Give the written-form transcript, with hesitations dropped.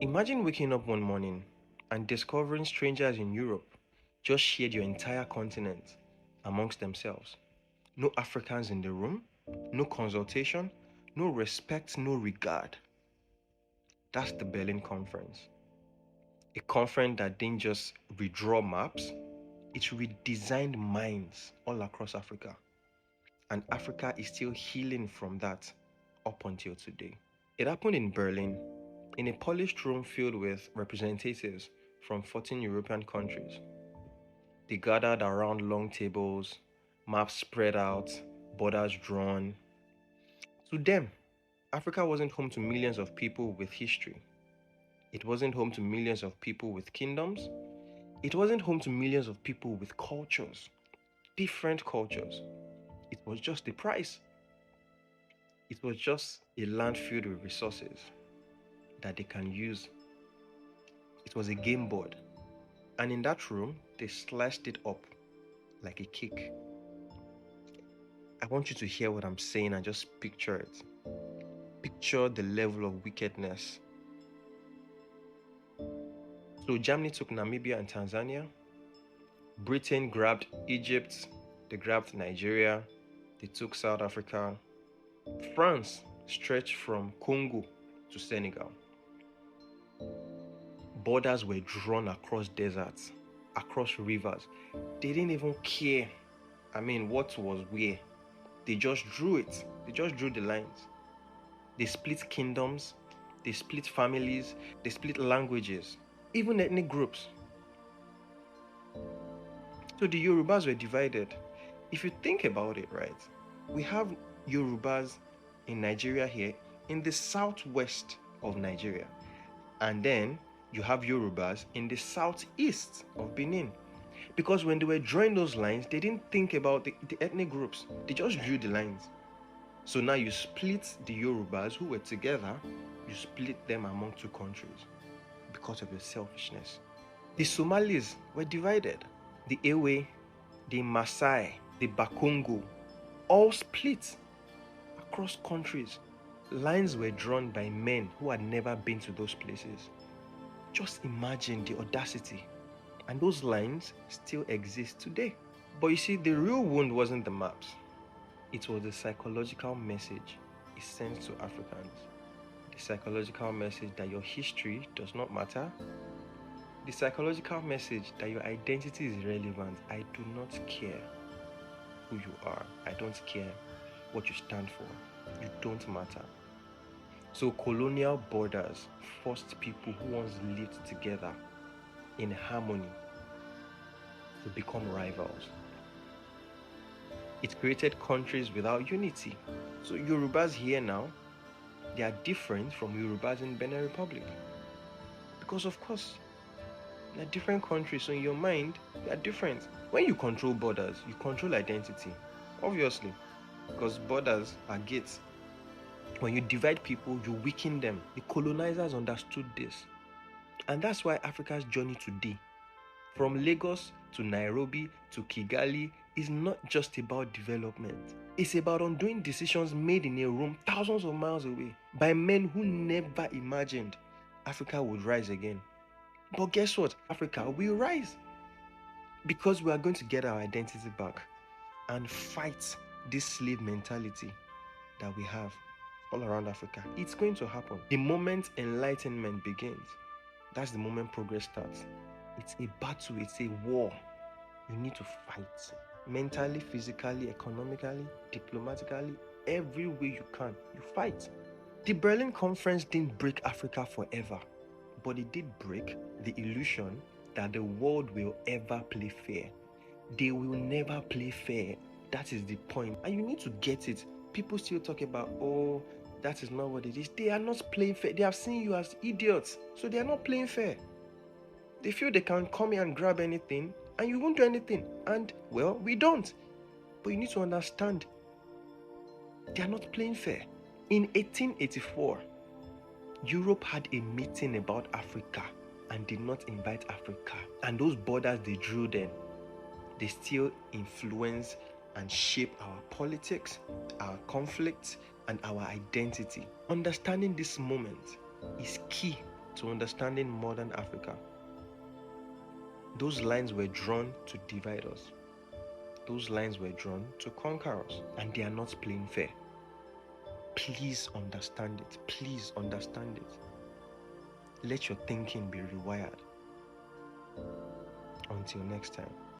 Imagine waking up one morning and discovering strangers in Europe just shared your entire continent amongst themselves. No Africans in the room, no consultation, no respect, no regard. That's the Berlin Conference. A conference that didn't just redraw maps, it redesigned minds all across Africa. And Africa is still healing from that up until today. It happened in Berlin, in a polished room filled with representatives from 14 European countries. They gathered around long tables, maps spread out, borders drawn. To them, Africa wasn't home to millions of people with history. It wasn't home to millions of people with kingdoms. It wasn't home to millions of people with cultures, different cultures. It was just a price. It was just a land filled with resources that they can use. It was a game board. And in that room, they sliced it up like a cake. I want you to hear what I'm saying and just picture it. Picture the level of wickedness. So Germany took Namibia and Tanzania. Britain grabbed Egypt. They grabbed Nigeria. They took South Africa. France stretched from Congo to Senegal. Borders were drawn across deserts, across rivers. They didn't even care. What was where? They just drew it. They just drew the lines. They split kingdoms. They split families. They split languages, even ethnic groups. So the Yorubas were divided. If you think about it, right, we have Yorubas in Nigeria here, in the southwest of Nigeria. And then you have Yorubas in the southeast of Benin. Because when they were drawing those lines, they didn't think about the ethnic groups. They just drew the lines. So now you split the Yorubas who were together, you split them among two countries because of your selfishness. The Somalis were divided. The Ewe, the Maasai, the Bakongo, all split across countries. Lines were drawn by men who had never been to those places. Just imagine the audacity. And those lines still exist today. But you see, the real wound wasn't the maps. It was the psychological message it sent to Africans. The psychological message that your history does not matter. The psychological message that your identity is irrelevant. I do not care who you are. I don't care what you stand for. You don't matter. So colonial borders forced people who once lived together in harmony to become rivals. It created countries without unity. So Yorubas here now, they are different from Yorubas in Benin Republic. Because of course, they are different countries, so in your mind, they are different. When you control borders, you control identity. Obviously, because borders are gates. When you divide people, you weaken them. The colonizers understood this. And that's why Africa's journey today, from Lagos to Nairobi to Kigali, is not just about development. It's about undoing decisions made in a room thousands of miles away by men who never imagined Africa would rise again. But guess what? Africa will rise because we are going to get our identity back and fight this slave mentality that we have all around Africa. It's going to happen. The moment enlightenment begins, that's the moment progress starts. It's a battle, it's a war. You need to fight. Mentally, physically, economically, diplomatically, every way you can, you fight. The Berlin Conference didn't break Africa forever, but it did break the illusion that the world will ever play fair. They will never play fair. That is the point. And you need to get it. People still talk about, oh, that is not what it is. They are not playing fair. They have seen you as idiots. So they are not playing fair. They feel they can come here and grab anything and you won't do anything. And, well, we don't. But you need to understand, they are not playing fair. In 1884, Europe had a meeting about Africa and did not invite Africa. And those borders they drew then, they still influence and shape our politics, our conflicts, and our identity. Understanding this moment is key to understanding modern Africa. Those lines were drawn to divide us. Those lines were drawn to conquer us, and they are not playing fair. Please understand it. Please understand it. Let your thinking be rewired. Until next time.